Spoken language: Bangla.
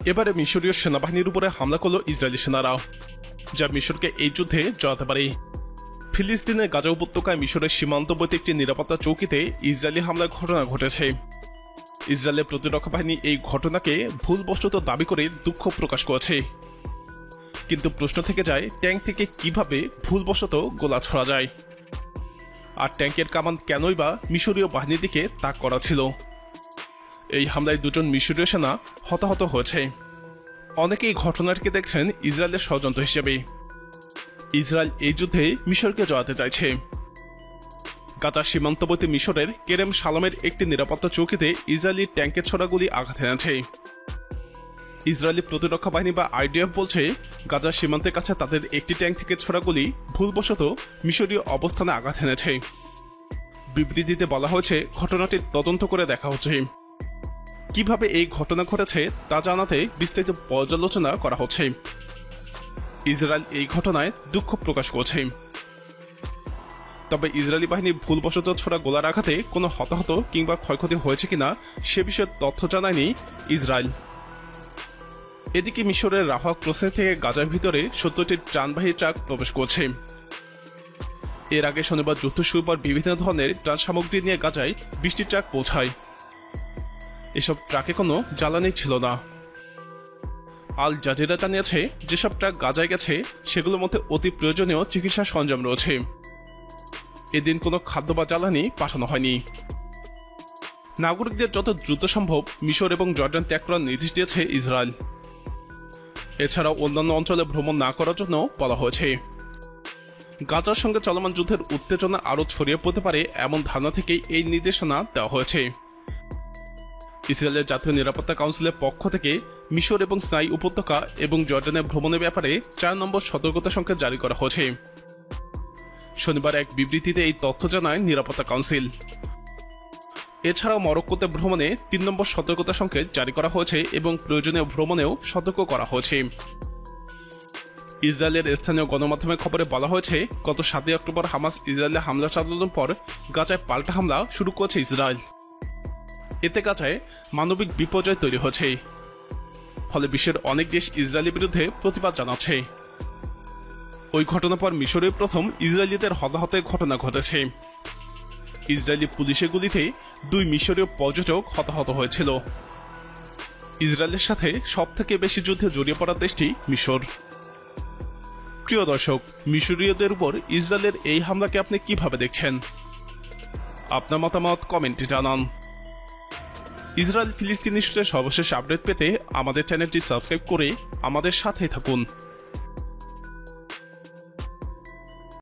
এবারে মিশরীয় সেনাবাহিনীর উপরে হামলা করল ইসরায়েলি সেনারা, যা মিশরকে এই যুদ্ধে জড়াতে পারে। ফিলিস্তিনের গাজা উপত্যকায় মিশরের সীমান্তবর্তী একটি নিরাপত্তা চৌকিতে ইসরায়েলি হামলার ঘটনা ঘটেছে। ইসরায়েলের প্রতিরক্ষা বাহিনী এই ঘটনাকে ভুলবশত দাবি করে দুঃখ প্রকাশ করেছে। কিন্তু প্রশ্ন থেকে যায়, ট্যাঙ্ক থেকে কিভাবে ভুলবশত গোলা ছোড়া যায়, আর ট্যাঙ্কের কামান কেনই বা মিশরীয় বাহিনীর দিকে তাক করা ছিল? এই হামলায় 2 জন মিশরীয় সেনা হতাহত হয়েছে। অনেকেই ঘটনাটিকে দেখছেন ইসরায়েলের ষড়যন্ত্র হিসেবে। ইসরায়েল এই যুদ্ধে মিশরকে জড়াতে চাইছে। গাজা সীমান্তবর্তী মিশরের কেরেম শালমের একটি নিরাপত্তা চৌকিতে ইসরায়েলি ট্যাঙ্কের ছোড়াগুলি আঘাত এনেছে। ইসরায়েলি প্রতিরক্ষা বাহিনী বা আইডিএফ বলছে, গাজা সীমান্তের কাছে তাদের একটি ট্যাঙ্ক থেকে ছোড়াগুলি ভুলবশত মিশরীয় অবস্থানে আঘাত এনেছে। বিবৃতিতে বলা হয়েছে, ঘটনাটির তদন্ত করে দেখা হচ্ছে। কিভাবে এই ঘটনা ঘটেছে তা জানাতে বিস্তারিত পর্যালোচনা করা হচ্ছে। ইসরায়েল এই ঘটনায় দুঃখ প্রকাশ করছে। তবে ইসরায়েলি বাহিনী ভুলবশত ছোড়া গোলার আঘাতে কোনো হতাহত কিংবা ক্ষয়ক্ষতি হয়েছে কিনা সে বিষয়ে তথ্য জানায়নি ইসরায়েল। এদিকে মিশরের রাফা ক্রসিং থেকে গাজার ভিতরে 70টি ত্রাণবাহী ট্রাক প্রবেশ করছে। এর আগে শনিবার যুদ্ধ শুরু পর বিভিন্ন ধরনের ত্রাণ সামগ্রী নিয়ে গাজায় 20টি ট্রাক পৌঁছায়। এসব ট্রাকে কোনো জ্বালানি ছিল না। আল জাজিরা জানিয়েছে, যেসব ট্রাক গাজায় গেছে সেগুলোর মধ্যে অতি প্রয়োজনীয় চিকিৎসা সরঞ্জাম রয়েছে। এদিন কোনো খাদ্য বা জ্বালানি পাঠানো হয়নি। নাগরিকদের যত দ্রুত সম্ভব মিশর এবং জর্ডান ত্যাগ করার নির্দেশ দিয়েছে ইসরায়েল। এছাড়াও অন্যান্য অঞ্চলে ভ্রমণ না করার জন্য বলা হয়েছে। গাজার সঙ্গে চলমান যুদ্ধের উত্তেজনা আরও ছড়িয়ে পড়তে পারে এমন ধারণা থেকেই এই নির্দেশনা দেওয়া হয়েছে। ইসরায়েলের জাতীয় নিরাপত্তা কাউন্সিলের পক্ষ থেকে মিশর এবং সিনাই উপত্যকা এবং জর্ডানে ভ্রমণের ব্যাপারে 4 নম্বর সতর্কতা সংকেত জারি করা হয়েছে। শনিবার এক বিবৃতিতে এই তথ্য জানায় নিরাপত্তা কাউন্সিল। এছাড়াও মরক্কোতে ভ্রমণে 3 নম্বর সতর্কতা সংকেত জারি করা হয়েছে এবং প্রয়োজনীয় ভ্রমণেও সতর্ক করা হয়েছে। ইসরায়েলের স্থানীয় গণমাধ্যমের খবরে বলা হয়েছে, গত 7 অক্টোবর হামাস ইসরায়েলে হামলা চালানোর পর গাজায় পাল্টা হামলা শুরু করেছে ইসরায়েল। এতে গাজায় মানবিক বিপর্যয় তৈরি হয়েছে। ফলে বিশ্বের অনেক দেশ ইসরায়েলের বিরুদ্ধে প্রতিবাদ জানাচ্ছে। ওই ঘটনার পর মিশরের প্রথম ইসরায়েলিদের হতাহতের ঘটনা ঘটেছে। ইসরায়েলি পুলিশের গুলিতে 2 মিশরীয় পর্যটক হতাহত হয়েছিল। ইসরায়েলের সাথে সবথেকে বেশি যুদ্ধে জড়িয়ে পড়া দেশটি মিশর। প্রিয় দর্শক, মিশরীয়দের উপর ইসরায়েলের এই হামলাকে আপনি কিভাবে দেখছেন? আপনার মতামত কমেন্টে জানান। ইসরায়েল ফিলিস্তিন ইস্যুতে সর্বশেষ আপডেট পেতে আমাদের চ্যানেলটি সাবস্ক্রাইব করে আমাদের সাথে থাকুন।